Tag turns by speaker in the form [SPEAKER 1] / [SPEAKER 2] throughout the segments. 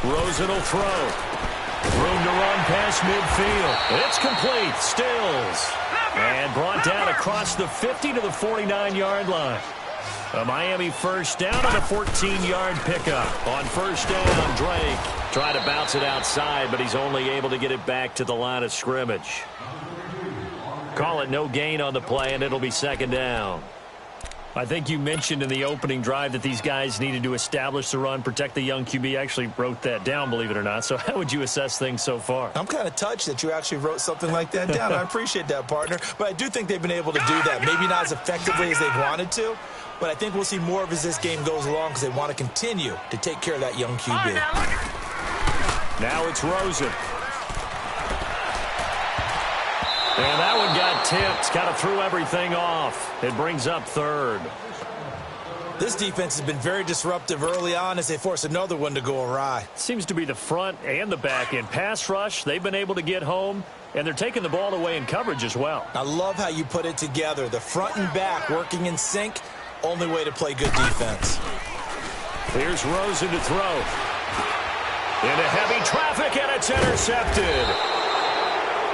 [SPEAKER 1] Rosen will throw. Room to run past midfield. It's complete. Stills. And brought down across the 50 to the 49-yard line. A Miami first down on a 14-yard pickup. On first down, Drake tried to bounce it outside, but he's only able to get it back to the line of scrimmage. Call it no gain on the play, and it'll be second down. I think you mentioned in the opening drive that these guys needed to establish the run, protect the young QB. I actually wrote that down, believe it or not. So how would you assess things so far?
[SPEAKER 2] I'm kind of touched that you actually wrote something like that down. I appreciate that, partner. But I do think they've been able to do that. Maybe not as effectively as they've wanted to, but I think we'll see more of as this game goes along because they want to continue to take care of that young QB.
[SPEAKER 1] Now it's Rosen. And that one got tipped. Kind of threw everything off. It brings up third.
[SPEAKER 2] This defense has been very disruptive early on as they force another one to go awry.
[SPEAKER 1] Seems to be the front and the back end. Pass rush, they've been able to get home, and they're taking the ball away in coverage as well.
[SPEAKER 2] I love how you put it together. The front and back working in sync, only way to play good defense.
[SPEAKER 1] Here's Rosen to throw. Into heavy traffic, and it's intercepted.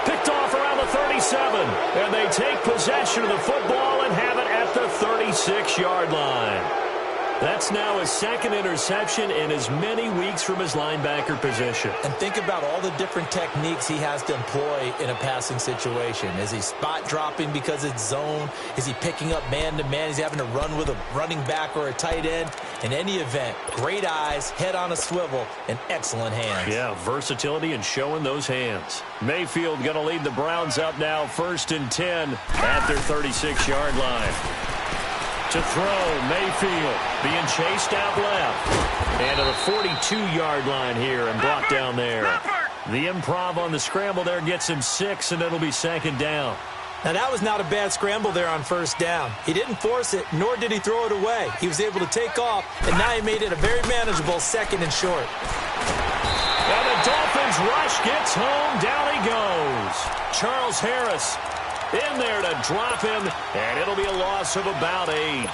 [SPEAKER 1] Picked off around the 37, and they take possession of the football and have it at the 36-yard line. That's now his second interception in as many weeks from his linebacker position.
[SPEAKER 2] And think about all the different techniques he has to employ in a passing situation. Is he spot dropping because it's zone? Is he picking up man-to-man? Is he having to run with a running back or a tight end? In any event, great eyes, head on a swivel, and excellent hands.
[SPEAKER 1] Yeah, versatility and showing those hands. Mayfield going to lead the Browns up now, 1st and 10 at their 36-yard line. To throw, Mayfield being chased out left. And to the 42-yard line here and brought down there. The improv on the scramble there gets him 6, and it'll be second down.
[SPEAKER 2] Now, that was not a bad scramble there on first down. He didn't force it, nor did he throw it away. He was able to take off, and now he made it a very manageable 2nd and short.
[SPEAKER 1] And the Dolphins rush gets home. Down he goes. Charles Harris in there to drop him, and it'll be a loss of about 8.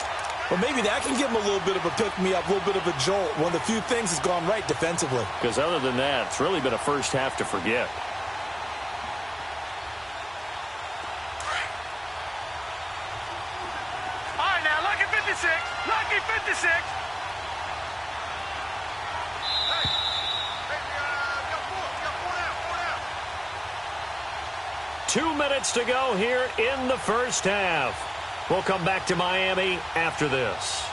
[SPEAKER 2] Well, maybe that can give him a little bit of a pick-me-up, a little bit of a jolt. One of the few things has gone right defensively.
[SPEAKER 1] Because other than that, it's really been a first half to forget.
[SPEAKER 3] All right, now, lucky 56. Lucky 56.
[SPEAKER 1] 2 minutes to go here in the first half. We'll come back to Miami after this.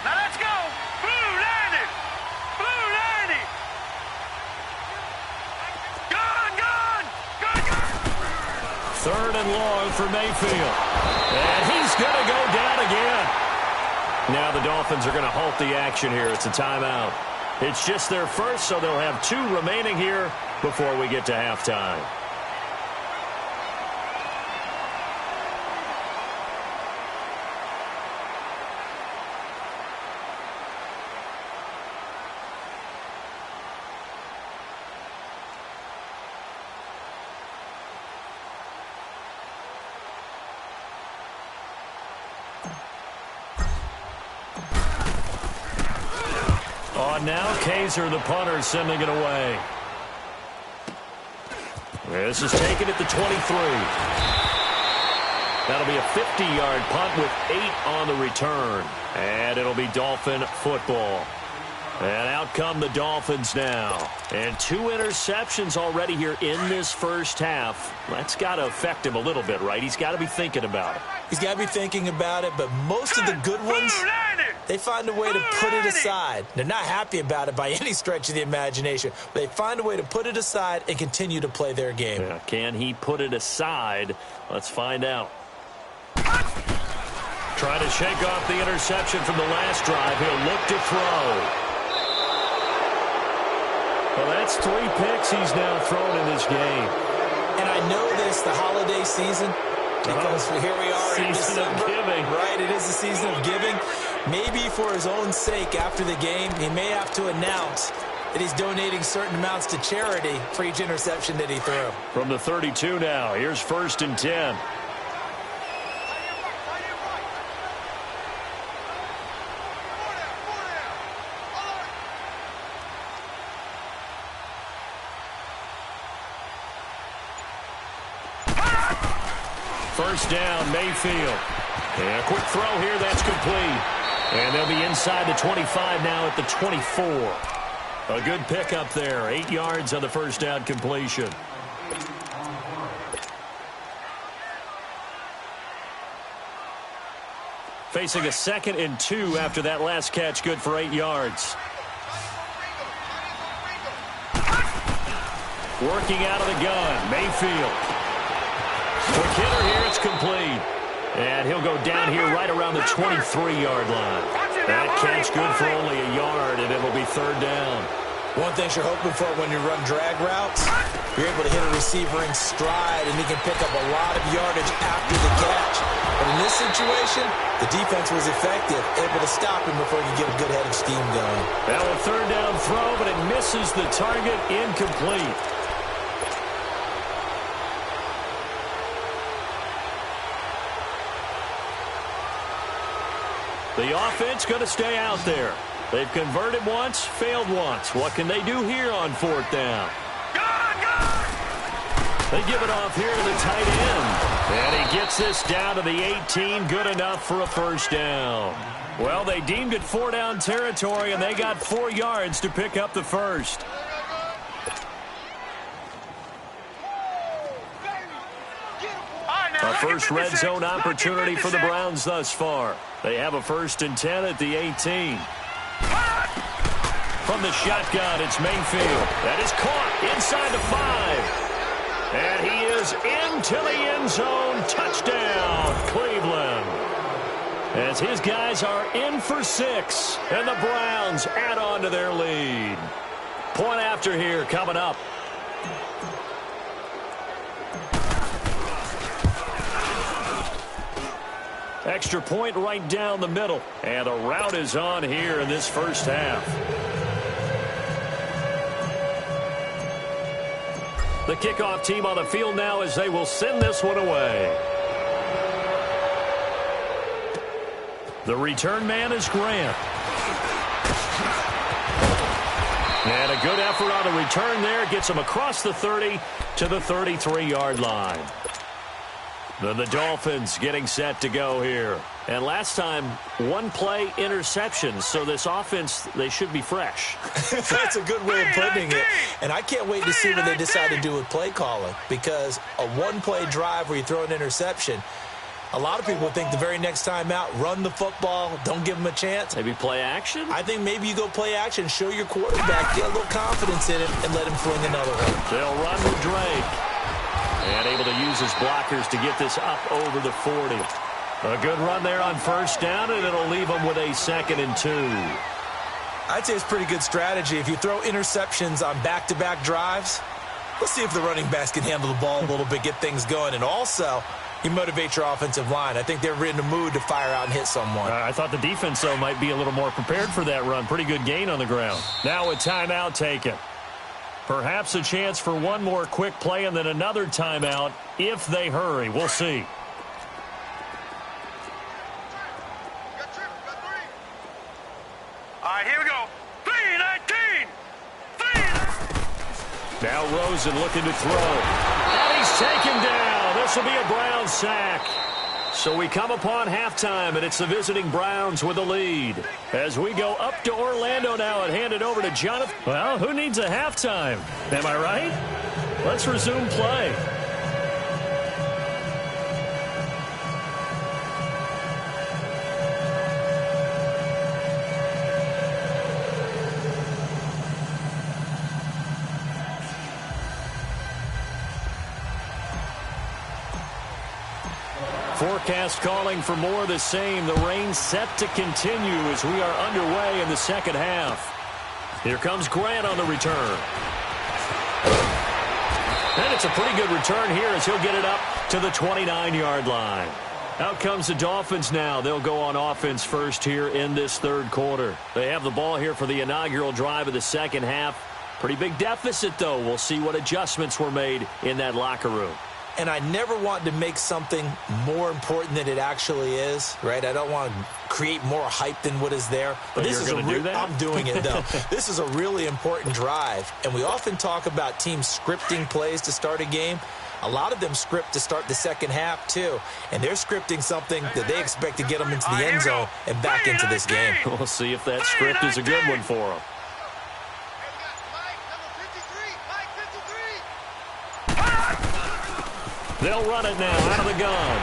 [SPEAKER 3] Now let's go. Blue landed. Blue landed. Gone.
[SPEAKER 1] 3rd and long for Mayfield. And he's going to go down again. Now the Dolphins are going to halt the action here. It's a timeout. It's just their first, so they'll have 2 remaining here before we get to halftime. Now Kaiser, the punter, sending it away. This is taken at the 23. That'll be a 50-yard punt with 8 on the return. And it'll be Dolphin football. And out come the Dolphins now. And 2 interceptions already here in this first half. That's got to affect him a little bit, right? He's got to be thinking about it.
[SPEAKER 2] He's got to be thinking about it, but most of the good ones, they find a way to put it aside. They're not happy about it by any stretch of the imagination, but they find a way to put it aside and continue to play their game.
[SPEAKER 1] Yeah, can he put it aside? Let's find out. Trying to shake off the interception from the last drive. He'll look to throw. Well, that's 3 picks he's now thrown in this game.
[SPEAKER 2] And I know this, the holiday season, because here we are in
[SPEAKER 1] December. Season of giving.
[SPEAKER 2] Right, it is the season of giving. Maybe for his own sake after the game, he may have to announce that he's donating certain amounts to charity for each interception that he threw.
[SPEAKER 1] From the 32 now, here's 1st and 10. First down, Mayfield. And a quick throw here, that's complete. And they'll be inside the 25 now at the 24. A good pickup there, 8 yards on the first down completion. Facing a 2nd and 2 after that last catch, good for 8 yards. Working out of the gun, Mayfield. Quick hitter here, it's complete. And he'll go down here right around the 23-yard line. That catch good for only a yard, and it'll be 3rd down.
[SPEAKER 2] One thing you're hoping for when you run drag routes, you're able to hit a receiver in stride, and he can pick up a lot of yardage after the catch. But in this situation, the defense was effective, able to stop him before he could get a good head of steam going.
[SPEAKER 1] Now a 3rd down throw, but it misses the target, incomplete. The offense going to stay out there. They've converted once, failed once. What can they do here on 4th down? They give it off here to the tight end. And he gets this down to the 18, good enough for a 1st down. Well, they deemed it 4-down territory, and they got 4 yards to pick up the 1st. A first red zone opportunity for the Browns thus far. They have a 1st and 10 at the 18. From the shotgun, it's Mayfield. That is caught inside the 5. And he is into the end zone. Touchdown, Cleveland. As his guys are in for 6, and the Browns add on to their lead. Point after here coming up. Extra point right down the middle. And a rout is on here in this first half. The kickoff team on the field now as they will send this one away. The return man is Grant. And a good effort on the return there. Gets him across the 30 to the 33-yard line. Then the Dolphins getting set to go here. And last time, 1-play interception. So this offense, they should be fresh.
[SPEAKER 2] That's a good way of putting it. And I can't wait to see what they decide to do with play calling. Because a 1-play drive where you throw an interception, a lot of people think the very next time out, run the football, don't give them a chance.
[SPEAKER 1] Maybe play action?
[SPEAKER 2] I think maybe you go play action, show your quarterback, get a little confidence in it, and let him fling another one.
[SPEAKER 1] They'll run with Drake. And able to use his blockers to get this up over the 40. A good run there on 1st down, and it'll leave them with a 2nd and 2.
[SPEAKER 2] I'd say it's pretty good strategy. If you throw interceptions on back-to-back drives, let's see if the running backs can handle the ball a little bit, get things going. And also, you motivate your offensive line. I think they're in the mood to fire out and hit someone.
[SPEAKER 1] I thought the defense, though, might be a little more prepared for that run. Pretty good gain on the ground. Now a timeout taken. Perhaps a chance for one more quick play and then another timeout if they hurry. We'll see.
[SPEAKER 3] All right, here we go. 3-19.
[SPEAKER 1] Now Rosen looking to throw. And he's taken down. This will be a Browns sack. So we come upon halftime, and it's the visiting Browns with the lead. As we go up to Orlando now and hand it over to Jonathan. Well, who needs a halftime? Am I right? Let's resume play. Forecast calling for more of the same. The rain set to continue as we are underway in the second half. Here comes Grant on the return. And it's a pretty good return here as he'll get it up to the 29-yard line. Out comes the Dolphins now. They'll go on offense first here in this third quarter. They have the ball here for the inaugural drive of the second half. Pretty big deficit, though. We'll see what adjustments were made in that locker room.
[SPEAKER 2] And I never want to make something more important than it actually is, right? I don't want to create more hype than what is there.
[SPEAKER 1] But this you're going to do that?
[SPEAKER 2] I'm doing it, though. This is a really important drive. And we often talk about teams scripting plays to start a game. A lot of them script to start the second half, too. And they're scripting something that they expect to get them into the end zone and back into this game.
[SPEAKER 1] We'll see if that script is a good one for them. They'll run it now out of the gun.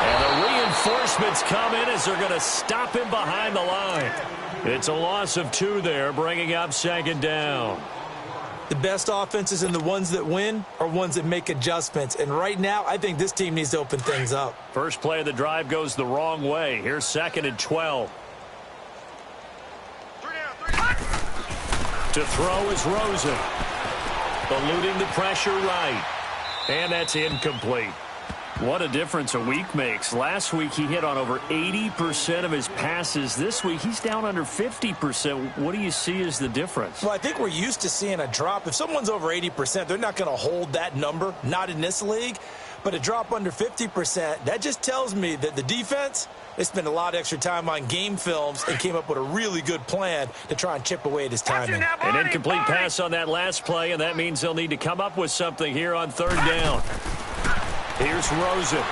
[SPEAKER 1] And the reinforcements come in as they're going to stop him behind the line. It's a loss of 2 there, bringing up second down.
[SPEAKER 2] The best offenses and the ones that win are ones that make adjustments. And right now, I think this team needs to open things up.
[SPEAKER 1] First play of the drive goes the wrong way. Here's 2nd and 12. To throw is Rosen. Eluding the pressure right. And that's incomplete. What a difference a week makes. Last week, he hit on over 80% of his passes. This week, he's down under 50%. What do you see as the difference?
[SPEAKER 2] Well, I think we're used to seeing a drop. If someone's over 80%, they're not going to hold that number, not in this league. But a drop under 50%, that just tells me that the defense, they spent a lot of extra time on game films and came up with a really good plan to try and chip away at his timing.
[SPEAKER 1] An incomplete pass on that last play, and that means they'll need to come up with something here on 3rd down. Here's Rosen.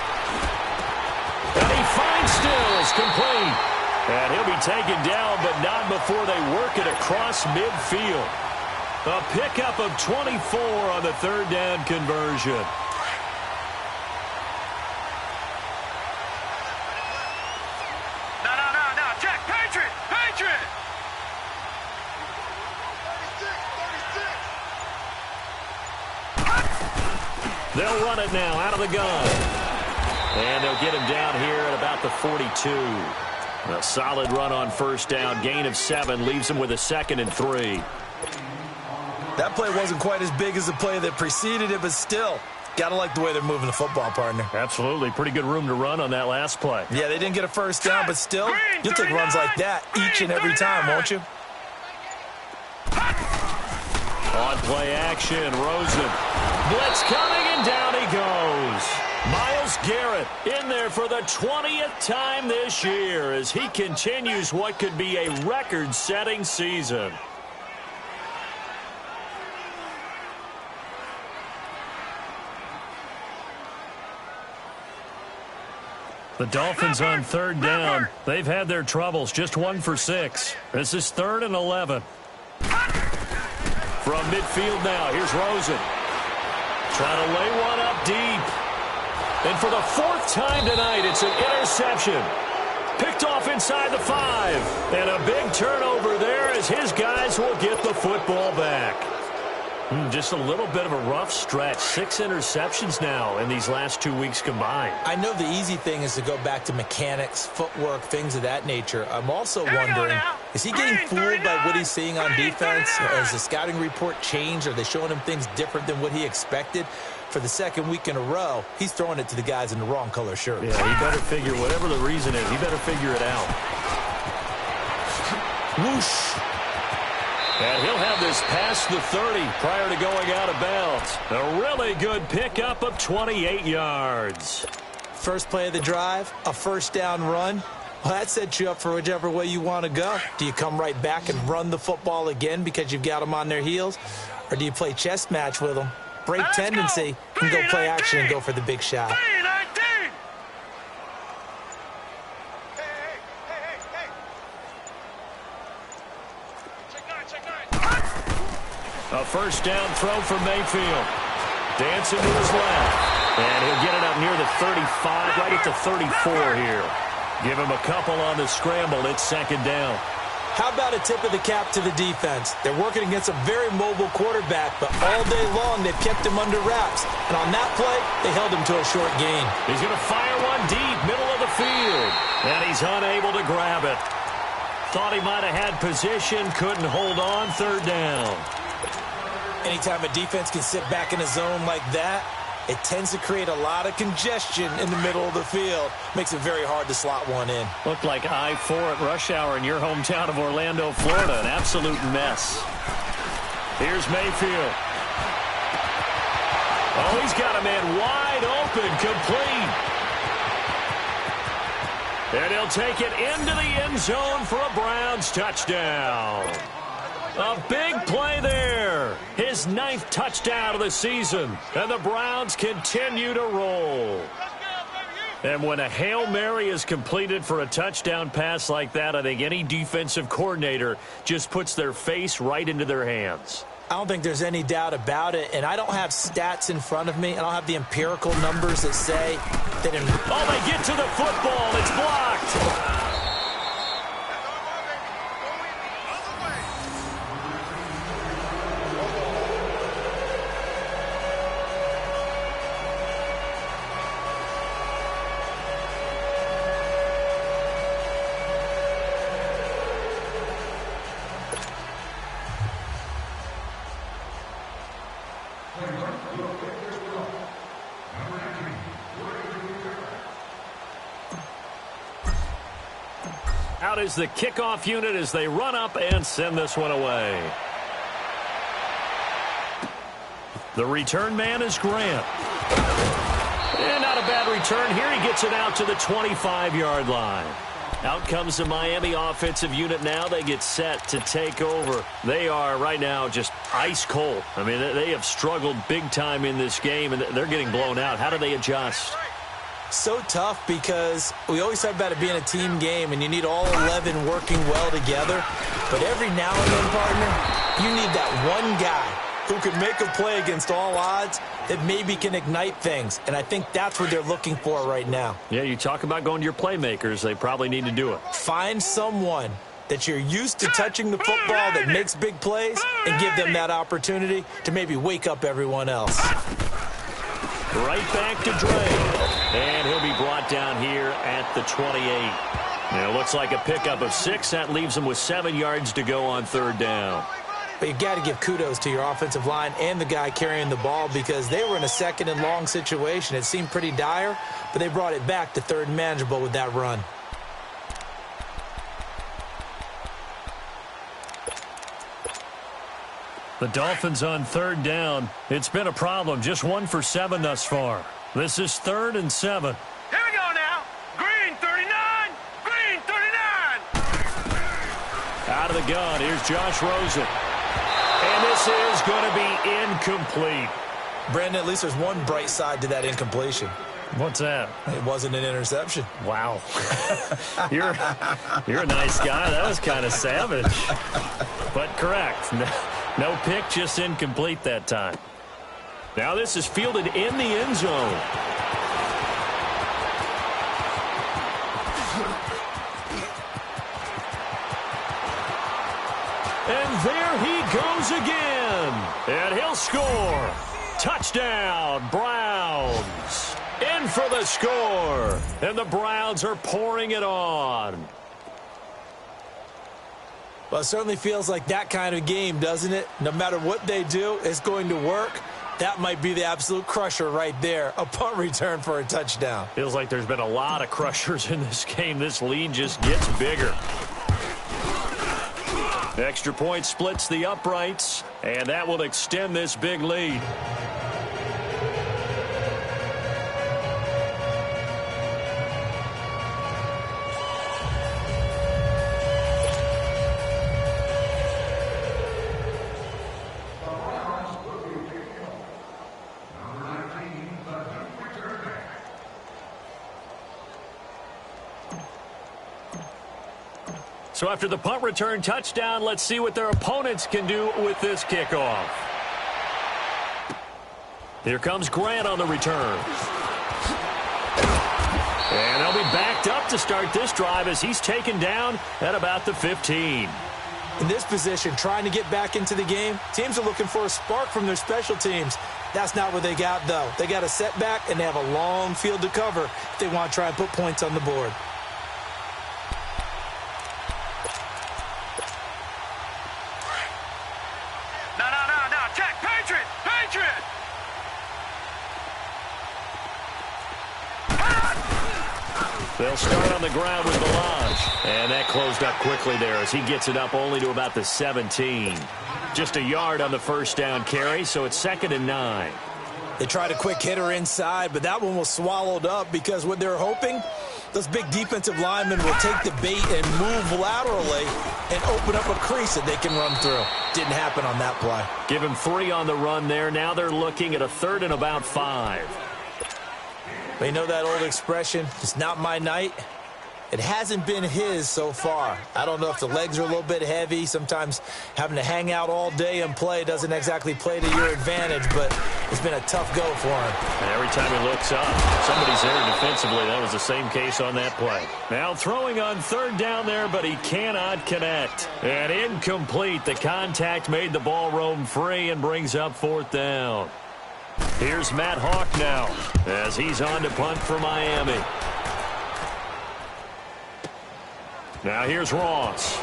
[SPEAKER 1] And he finds Stills, complete. And he'll be taken down, but not before they work it across midfield. A pickup of 24 on the 3rd down conversion. They'll run it now out of the gun. And they'll get him down here at about the 42. A solid run on 1st down. Gain of 7 leaves him with a 2nd and 3.
[SPEAKER 2] That play wasn't quite as big as the play that preceded it, but still, got to like the way they're moving the football, partner.
[SPEAKER 1] Absolutely. Pretty good room to run on that last play.
[SPEAKER 2] Yeah, they didn't get a 1st down, but still, you'll take runs like that each and every time, won't you?
[SPEAKER 1] On play action, Rosen. Blitz coming, and down he goes. Myles Garrett in there for the 20th time this year as he continues what could be a record-setting season. The Dolphins on 3rd down. They've had their troubles, just 1 for 6. This is 3rd and 11. From midfield now, here's Rosen. Trying to lay one up deep. And for the 4th time tonight, it's an interception. Picked off inside the 5. And a big turnover there as his guys will get the football back. Just a little bit of a rough stretch. 6 interceptions now in these last 2 weeks combined.
[SPEAKER 2] I know the easy thing is to go back to mechanics, footwork, things of that nature. I'm also wondering, is he getting fooled by what he's seeing on defense? Has the scouting report changed? Are they showing him things different than what he expected? For the 2nd week in a row, he's throwing it to the guys in the wrong color shirts.
[SPEAKER 1] Yeah, he better figure, whatever the reason is, he better figure it out. Whoosh. And he'll have this past the 30 prior to going out of bounds. A really good pickup of 28 yards.
[SPEAKER 2] First play of the drive, a 1st down run. Well, that sets you up for whichever way you want to go. Do you come right back and run the football again because you've got them on their heels? Or do you play chess match with them, break tendency, and go play action and go for the big shot?
[SPEAKER 1] A 1st down throw from Mayfield. Dancing to his left. And he'll get it up near the 35, right at the 34 here. Give him a couple on the scramble. It's 2nd down.
[SPEAKER 2] How about a tip of the cap to the defense? They're working against a very mobile quarterback, but all day long they've kept him under wraps. And on that play, they held him to a short gain.
[SPEAKER 1] He's going to fire one deep, middle of the field. And he's unable to grab it. Thought he might have had position, couldn't hold on. 3rd down.
[SPEAKER 2] Anytime a defense can sit back in a zone like that, it tends to create a lot of congestion in the middle of the field. Makes it very hard to slot one in.
[SPEAKER 1] Looked like I-4 at rush hour in your hometown of Orlando, Florida. An absolute mess. Here's Mayfield. Oh, he's got a man wide open, complete. And he'll take it into the end zone for a Browns touchdown. A big play there. His 9th touchdown of the season. And the Browns continue to roll. And when a Hail Mary is completed for a touchdown pass like that, I think any defensive coordinator just puts their face right into their hands.
[SPEAKER 2] I don't think there's any doubt about it, and I don't have stats in front of me. I don't have the empirical numbers that say that in...
[SPEAKER 1] Oh, they get to the football. It's blocked. Out is the kickoff unit as they run up and send this one away. The return man is Grant. And not a bad return here. He gets it out to the 25-yard line. Out comes the Miami offensive unit now. They get set to take over. They are right now just ice cold. I mean, they have struggled big time in this game, and they're getting blown out. How do they adjust?
[SPEAKER 2] So tough because we always talk about it being a team game, and you need all 11 working well together. But every now and then, partner, you need that one guy who can make a play against all odds that maybe can ignite things. And I think that's what they're looking for right now.
[SPEAKER 1] Yeah, you talk about going to your playmakers. They probably need to do it.
[SPEAKER 2] Find someone that you're used to touching the football that makes big plays and give them that opportunity to maybe wake up everyone else.
[SPEAKER 1] Right back to Dre. And he'll be brought down here at the 28. And it looks like a pickup of 6. That leaves him with 7 yards to go on 3rd down.
[SPEAKER 2] But you got to give kudos to your offensive line and the guy carrying the ball because they were in a 2nd and long situation. It seemed pretty dire, but they brought it back to 3rd and manageable with that run.
[SPEAKER 1] The Dolphins on 3rd down. It's been a problem. Just 1 for 7 thus far. This is 3rd and 7.
[SPEAKER 3] Here we go now. Green 39. Green 39.
[SPEAKER 1] Out of the gun. Here's Josh Rosen. And this is going to be incomplete.
[SPEAKER 2] Brandon, at least there's one bright side to that incompletion.
[SPEAKER 1] What's that?
[SPEAKER 2] It wasn't an interception.
[SPEAKER 1] Wow. You're a nice guy. That was kind of savage. But correct. No pick, just incomplete that time. Now this is fielded in the end zone. And there he goes again. And he'll score. Touchdown, Browns. In for the score. And the Browns are pouring it on.
[SPEAKER 2] Well, it certainly feels like that kind of game, doesn't it? No matter what they do, it's going to work. That might be the absolute crusher right there. A punt return for a touchdown.
[SPEAKER 1] Feels like there's been a lot of crushers in this game. This lead just gets bigger. Extra point splits the uprights, and that will extend this big lead. So after the punt return touchdown, let's see what their opponents can do with this kickoff. Here comes Grant on the return. And they'll be backed up to start this drive as he's taken down at about the 15.
[SPEAKER 2] In this position, trying to get back into the game, teams are looking for a spark from their special teams. That's not what they got, though. They got a setback, and they have a long field to cover if they want to try and put points on the board.
[SPEAKER 1] They'll start on the ground with Balaj. And that closed up quickly there as he gets it up only to about the 17. Just a yard on the first down carry, so it's 2nd and 9.
[SPEAKER 2] They tried a quick hitter inside, but that one was swallowed up because what they're hoping, those big defensive linemen will take the bait and move laterally and open up a crease that they can run through. Didn't happen on that play.
[SPEAKER 1] Give him 3 on the run there. Now they're looking at a 3rd and about 5.
[SPEAKER 2] But you know that old expression, it's not my night? It hasn't been his so far. I don't know if the legs are a little bit heavy. Sometimes having to hang out all day and play doesn't exactly play to your advantage, but it's been a tough go for him.
[SPEAKER 1] And every time he looks up, somebody's there defensively. That was the same case on that play. Now throwing on 3rd down there, but he cannot connect. And incomplete. The contact made the ball roam free and brings up 4th down. Here's Matt Hawk now as he's on to punt for Miami. Now here's Ross.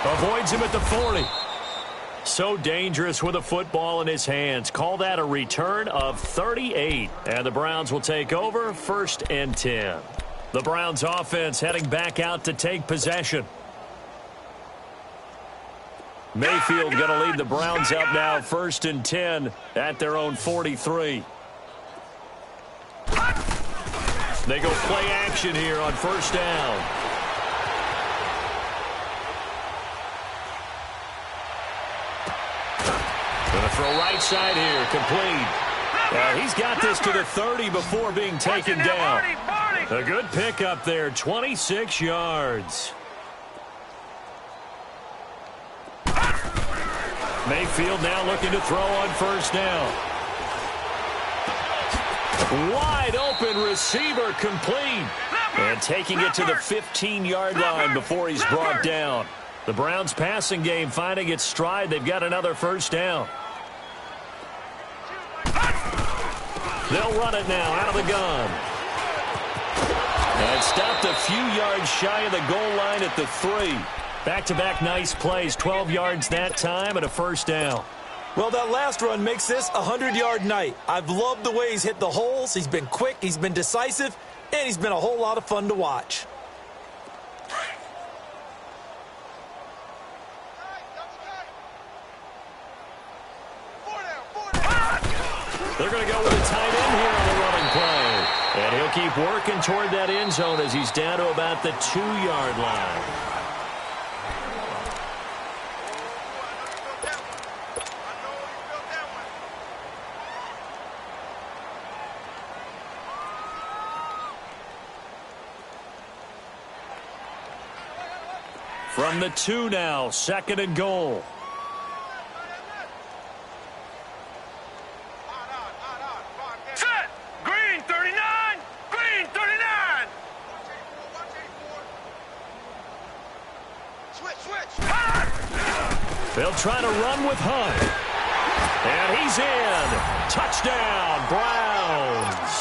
[SPEAKER 1] Avoids him at the 40. So dangerous with a football in his hands. Call that a return of 38. And the Browns will take over 1st and 10. The Browns offense heading back out to take possession. Mayfield going to lead the Browns up now 1st and 10 at their own 43. They go play action here on 1st down. Going to throw right side here, complete. He's got this to the 30 before being taken down. A good pickup there, 26 yards. Mayfield now looking to throw on 1st down. Wide open receiver, complete. And taking it to the 15-yard line before he's brought down. The Browns passing game finding its stride. They've got another 1st down. They'll run it now out of the gun. And stopped a few yards shy of the goal line at the 3. Back-to-back nice plays, 12 yards that time and a 1st down.
[SPEAKER 2] Well, that last run makes this a 100-yard night. I've loved the way he's hit the holes. He's been quick, he's been decisive, and he's been a whole lot of fun to watch.
[SPEAKER 1] They're going to go with a tight end here on the running play. And he'll keep working toward that end zone as he's down to about the 2-yard line. From the 2 now, 2nd and goal.
[SPEAKER 3] Set! Green 39! Green 39! Switch!
[SPEAKER 1] They'll try to run with Hunt. And he's in. Touchdown, Browns.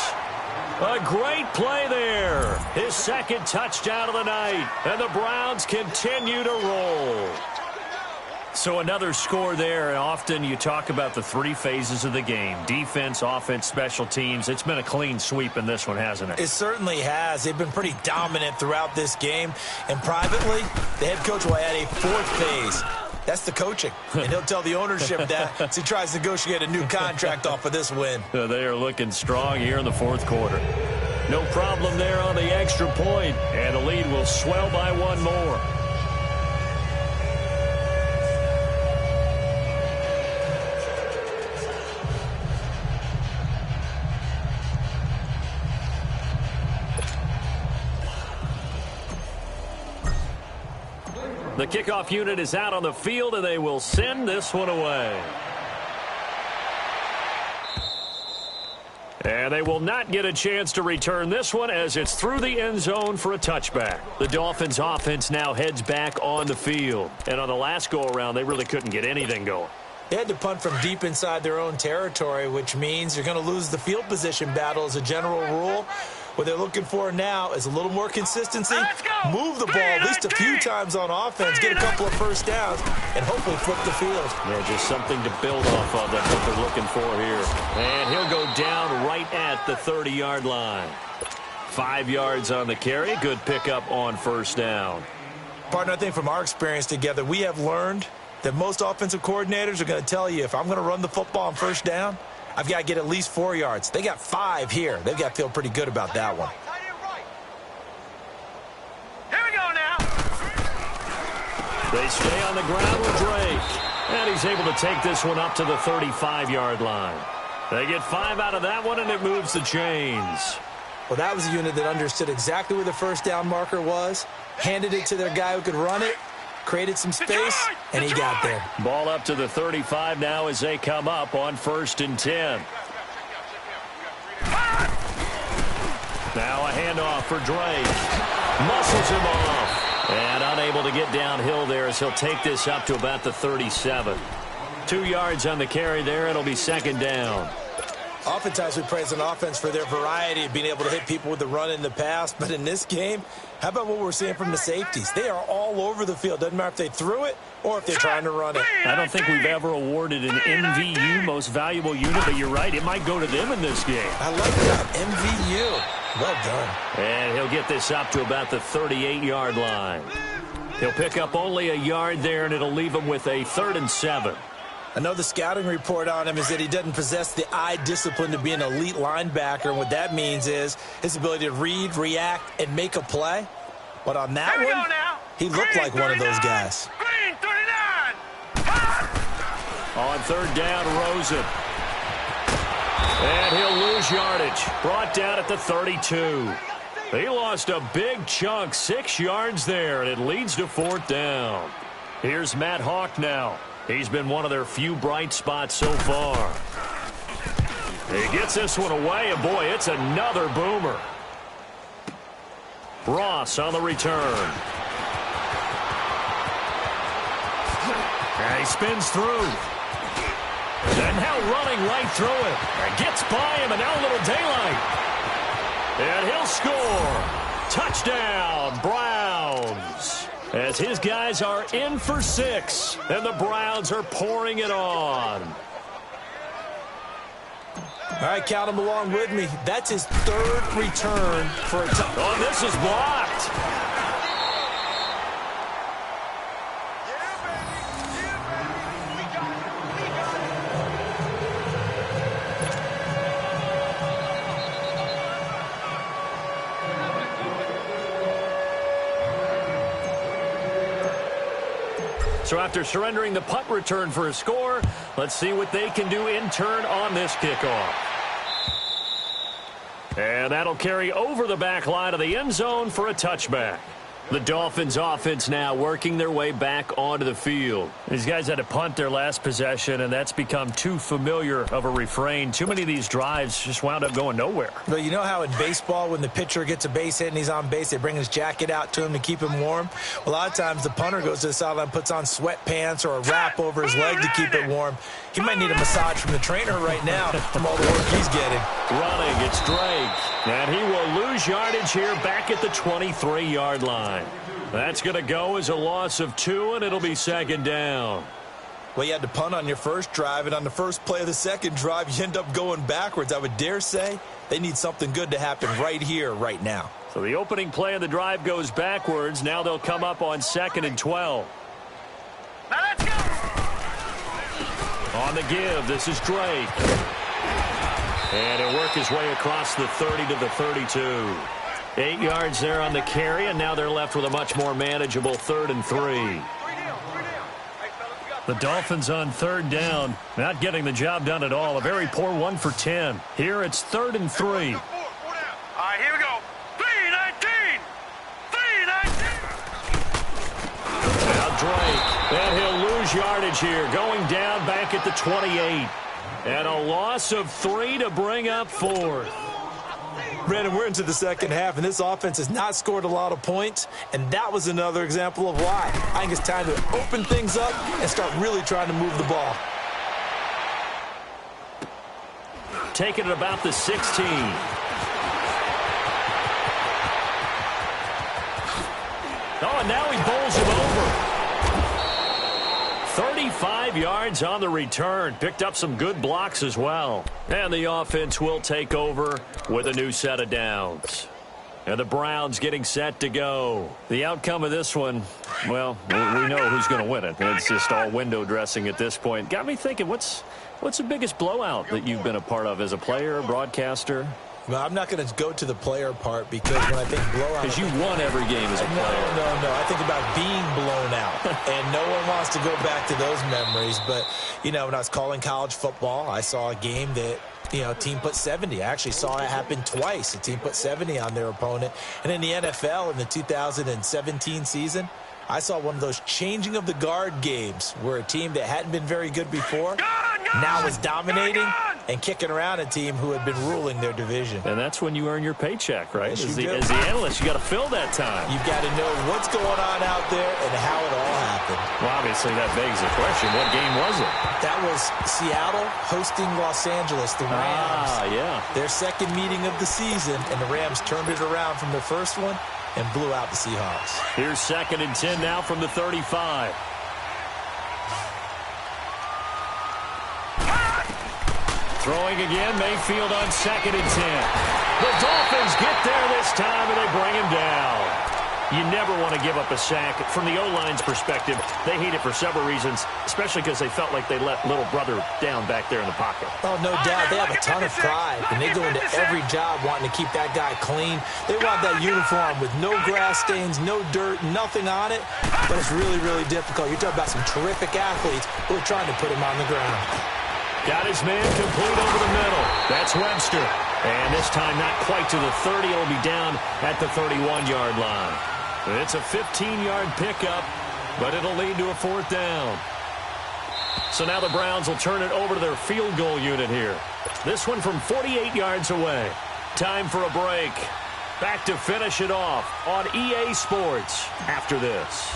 [SPEAKER 1] A great play there. His 2nd touchdown of the night. And the Browns continue to roll. So another score there. And often you talk about the 3 phases of the game. Defense, offense, special teams. It's been a clean sweep in this one, hasn't it?
[SPEAKER 2] It certainly has. They've been pretty dominant throughout this game. And privately, the head coach will add a 4th phase. That's the coaching. And he'll tell the ownership that as he tries to negotiate a new contract off of this win.
[SPEAKER 1] They are looking strong here in the 4th quarter. No problem there on the extra point. And the lead will swell by 1 more. The kickoff unit is out on the field, and they will send this one away. And they will not get a chance to return this one as it's through the end zone for a touchback. The Dolphins offense now heads back on the field. And on the last go-around, they really couldn't get anything going.
[SPEAKER 2] They had to punt from deep inside their own territory, which means you're going to lose the field position battle as a general rule. What they're looking for now is a little more consistency, move the ball at least a
[SPEAKER 3] 3-19.
[SPEAKER 2] few times on offense, get a couple of first downs, and hopefully flip the field.
[SPEAKER 1] Yeah, just something to build off of. That's what they're looking for here. And he'll go down right at the 30-yard line. 5 yards on the carry. Good pickup on first down.
[SPEAKER 2] Partner, I think from our experience together, we have learned that most offensive coordinators are going to tell you, if I'm going to run the football on first down, I've got to get at least 4 yards. They got 5 here. They've got to feel pretty good about that one.
[SPEAKER 3] Here we go now.
[SPEAKER 1] They stay on the ground with Drake. And he's able to take this one up to the 35-yard line. They get 5 out of that one, and it moves the chains.
[SPEAKER 2] Well, that was a unit that understood exactly where the first down marker was, handed it to their guy who could run it, created some space, and he got there.
[SPEAKER 1] Ball up to the 35 now as they come up on 1st and 10. Now a handoff for Drake. Muscles him off. And unable to get downhill there as he'll take this up to about the 37. 2 yards on the carry there. It'll be 2nd down.
[SPEAKER 2] Oftentimes we praise an offense for their variety of being able to hit people with the run in the past. But in this game, how about what we're seeing from the safeties? They are all over the field. Doesn't matter if they threw it or if they're trying to run it.
[SPEAKER 1] I don't think we've ever awarded an MVU, most valuable unit, but you're right. It might go to them in this game.
[SPEAKER 2] I like that. MVU. Well done.
[SPEAKER 1] And he'll get this up to about the 38-yard line. He'll pick up only a yard there, and it'll leave him with a 3rd and 7.
[SPEAKER 2] I know the scouting report on him is that he doesn't possess the eye discipline to be an elite linebacker. And what that means is his ability to read, react, and make a play. But on that one, he looked like one of those guys.
[SPEAKER 3] Green 39.
[SPEAKER 1] On 3rd down, Rosen. And he'll lose yardage. Brought down at the 32. He lost a big chunk, 6 yards there, and it leads to 4th down. Here's Matt Hawk now. He's been one of their few bright spots so far. He gets this one away, and boy, it's another boomer. Ross on the return. And he spins through. And now running right through it. And gets by him, and now a little daylight. And he'll score. Touchdown, Browns. As his guys are in for 6, and the Browns are pouring it on.
[SPEAKER 2] All right, count him along with me. That's his 3rd return for a touchdown.
[SPEAKER 1] Oh, this is blocked. So after surrendering the punt return for a score, let's see what they can do in turn on this kickoff. And that'll carry over the back line of the end zone for a touchback. The Dolphins offense now working their way back onto the field. These guys had to punt their last possession, and that's become too familiar of a refrain. Too many of these drives just wound up going nowhere.
[SPEAKER 2] Well, you know how in baseball when the pitcher gets a base hit and he's on base, they bring his jacket out to him to keep him warm? A lot of times the punter goes to the sideline, puts on sweatpants or a wrap over his leg to keep it warm. He might need a massage from the trainer right now from all the work he's getting.
[SPEAKER 1] Running, it's Drake. And he will lose yardage here back at the 23-yard line. That's going to go as a loss of 2, and it'll be 2nd down.
[SPEAKER 2] Well, you had to punt on your first drive, and on the first play of the second drive, you end up going backwards. I would dare say they need something good to happen right here, right now.
[SPEAKER 1] So the opening play of the drive goes backwards. Now they'll come up on 2nd and 12.
[SPEAKER 3] Now let's go.
[SPEAKER 1] On the give, this is Drake. And he'll work his way across the 30 to the 32. 8 yards there on the carry, and now they're left with a much more manageable 3rd and 3. The Dolphins on 3rd down, not getting the job done at all. A very poor 1 for 10. Here it's 3rd and 3.
[SPEAKER 3] All right, here we go. 3-19. 3-19.
[SPEAKER 1] Now Drake, and he'll lose yardage here, going down back at the 28. And a loss of 3 to bring up 4th.
[SPEAKER 2] Brandon, we're into the second half, and this offense has not scored a lot of points, and that was another example of why. I think it's time to open things up and start really trying to move the ball.
[SPEAKER 1] Taking it about the 16. Oh, and now he bowls him over. 35 yards on the return. Picked up some good blocks as well. And the offense will take over with a new set of downs. And the Browns getting set to go. The outcome of this one, well, we know who's going to win it. It's just all window dressing at this point. Got me thinking, what's the biggest blowout that you've been a part of as a player, broadcaster?
[SPEAKER 2] Well, I'm not going to go to the player part because when I think blowout...
[SPEAKER 1] Because you won every game as a player.
[SPEAKER 2] No. I think about being blown out. And no one wants to go back to those memories. But, you know, when I was calling college football, I saw a game that... team put 70. I actually saw it happen twice. A team put 70 on their opponent. And in the NFL in the 2017 season, I saw one of those changing of the guard games where a team that hadn't been very good before now is dominating and kicking around a team who had been ruling their division.
[SPEAKER 1] And that's when you earn your paycheck, right?
[SPEAKER 2] Yes,
[SPEAKER 1] as the analyst, you got to fill that time.
[SPEAKER 2] You've got to know what's going on out there and how it all happened.
[SPEAKER 1] Well, obviously that begs the question, what game was it?
[SPEAKER 2] That was Seattle hosting Los Angeles, the Rams.
[SPEAKER 1] Yeah.
[SPEAKER 2] Their second meeting of the season, and the Rams turned it around from their first one and blew out the Seahawks.
[SPEAKER 1] Here's 2nd and 10 now from the 35. Throwing again, Mayfield on 2nd and 10. The Dolphins get there this time, and they bring him down. You never want to give up a sack. From the O-line's perspective, they hate it for several reasons, especially because they felt like they let little brother down back there in the pocket.
[SPEAKER 2] Oh, no doubt. They have a ton of pride, and they go into every job wanting to keep that guy clean. They want that uniform with no grass stains, no dirt, nothing on it, but it's really, really difficult. You're talking about some terrific athletes who are trying to put him on the ground.
[SPEAKER 1] Got his man complete over the middle. That's Webster. And this time not quite to the 30. It'll be down at the 31-yard line. It's a 15-yard pickup, but it'll lead to a 4th down. So now the Browns will turn it over to their field goal unit here. This one from 48 yards away. Time for a break. Back to finish it off on EA Sports after this.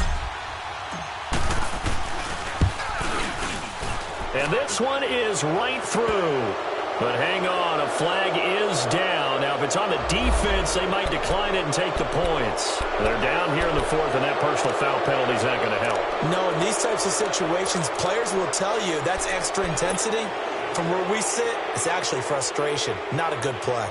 [SPEAKER 1] And this one is right through. But hang on, a flag is down. Now, if it's on the defense, they might decline it and take the points. They're down here in the 4th, and that personal foul penalty is not going to help.
[SPEAKER 2] No, in these types of situations, players will tell you that's extra intensity. From where we sit, it's actually frustration, not a good play.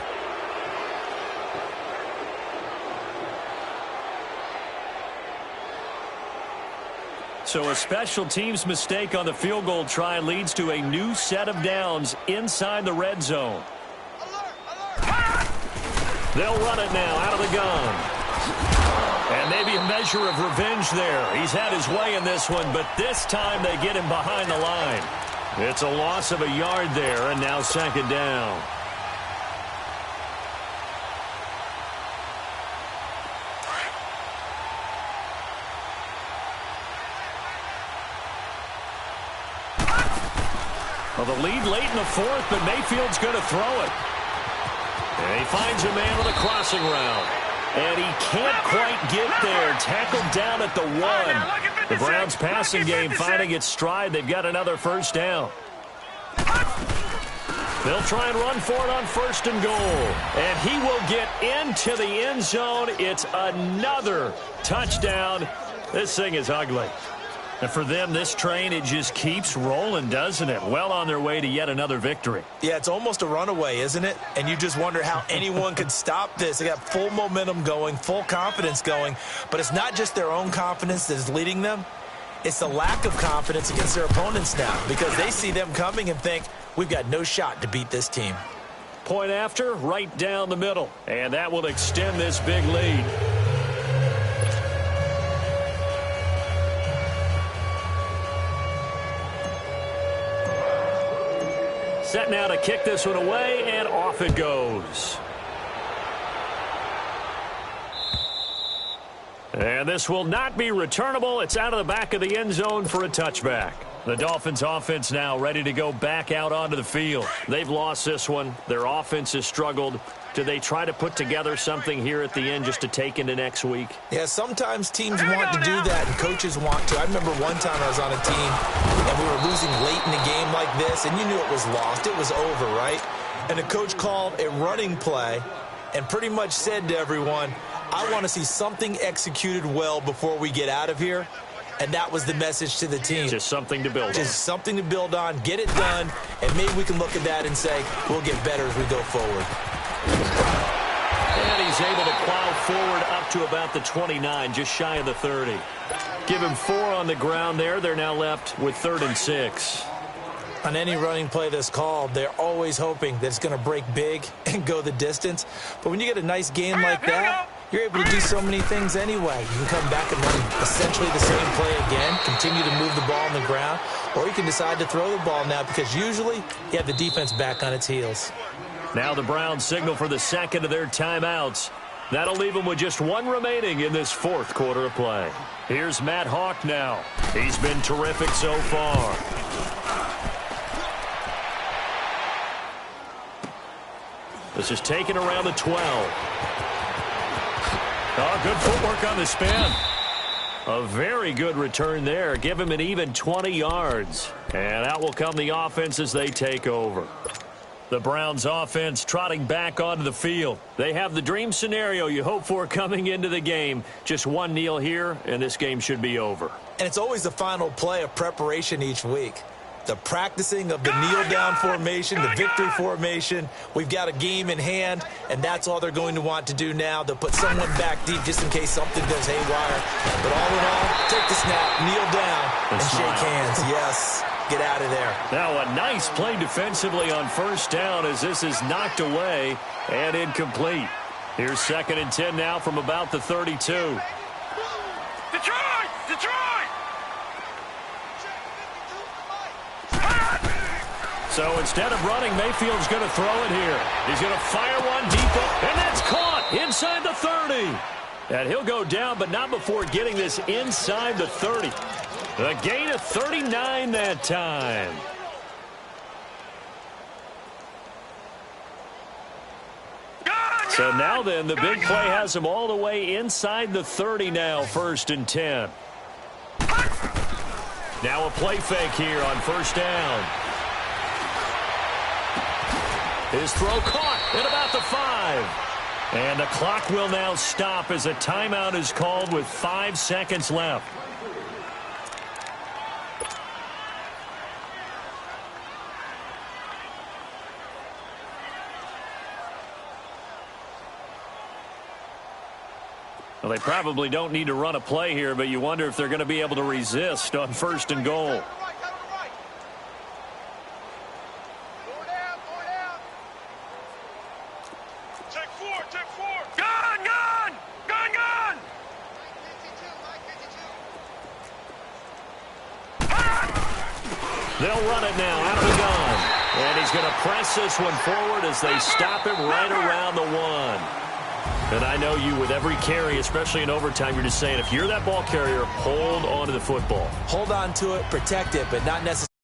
[SPEAKER 1] So a special teams mistake on the field goal try leads to a new set of downs inside the red zone. They'll run it now out of the gun. And maybe a measure of revenge there. He's had his way in this one, but this time they get him behind the line. It's a loss of a yard there, and now 2nd down. Well, the lead late in the 4th, but Mayfield's going to throw it. And he finds a man on the crossing route. And he can't quite get there. Tackled down at the 1. The Browns passing game finding its stride. They've got another 1st down. They'll try and run for it on 1st and goal. And he will get into the end zone. It's another touchdown. This thing is ugly. And for them, this train, it just keeps rolling, doesn't it? Well on their way to yet another victory.
[SPEAKER 2] Yeah, it's almost a runaway, isn't it? And you just wonder how anyone could stop this. They got full momentum going, full confidence going. But it's not just their own confidence that is leading them. It's the lack of confidence against their opponents now because they see them coming and think, we've got no shot to beat this team.
[SPEAKER 1] Point after, right down the middle. And that will extend this big lead. Set now to kick this one away, and off it goes. And this will not be returnable. It's out of the back of the end zone for a touchback. The Dolphins offense now ready to go back out onto the field. They've lost this one. Their offense has struggled. Do they try to put together something here at the end just to take into next week?
[SPEAKER 2] Yeah, sometimes teams want to do that and coaches want to. I remember one time I was on a team and we were losing late in a game like this and you knew it was lost. It was over, right? And the coach called a running play and pretty much said to everyone, I want to see something executed well before we get out of here. And that was the message to the team.
[SPEAKER 1] Just something to build on.
[SPEAKER 2] Just something to build on, get it done, and maybe we can look at that and say, we'll get better as we go forward.
[SPEAKER 1] And he's able to plow forward up to about the 29, just shy of the 30. Give him 4 on the ground there. They're now left with 3rd and 6.
[SPEAKER 2] On any running play that's called, they're always hoping that it's going to break big and go the distance. But when you get a nice game like that, you're able to do so many things anyway. You can come back and run essentially the same play again, continue to move the ball on the ground, or you can decide to throw the ball now because usually you have the defense back on its heels.
[SPEAKER 1] Now the Browns signal for the second of their timeouts. That'll leave them with just 1 remaining in this 4th quarter of play. Here's Matt Hawk now. He's been terrific so far. This is taken around the 12. Oh, good footwork on the spin. A very good return there. Give him an even 20 yards. And out will come the offense as they take over. The Browns offense trotting back onto the field. They have the dream scenario you hope for coming into the game. Just 1 kneel here, and this game should be over.
[SPEAKER 2] And it's always the final play of preparation each week. The practicing of the kneel-down formation, the victory formation. We've got a game in hand, and that's all they're going to want to do now. They'll put someone back deep just in case something goes haywire. But all in all, take the snap, kneel down, and shake hands. Yes, get out of there.
[SPEAKER 1] Now a nice play defensively on 1st down as this is knocked away and incomplete. Here's 2nd and 10 now from about the 32.
[SPEAKER 3] Detroit! Detroit!
[SPEAKER 1] So instead of running, Mayfield's going to throw it here. He's going to fire one deep up, and that's caught inside the 30. And he'll go down, but not before getting this inside the 30. A gain of 39 that time. So now then, the big play has him all the way inside the 30 now, 1st and 10. Now a play fake here on 1st down. His throw caught at about the 5. And the clock will now stop as a timeout is called with 5 seconds left. Well, they probably don't need to run a play here, but you wonder if they're going to be able to resist on 1st and goal. They'll run it now out of the gun. And he's going to press this one forward as they stop him right around the 1. And I know you, with every carry, especially in overtime, you're just saying, if you're that ball carrier, hold on to the football.
[SPEAKER 2] Hold on to it, protect it, but not necessarily.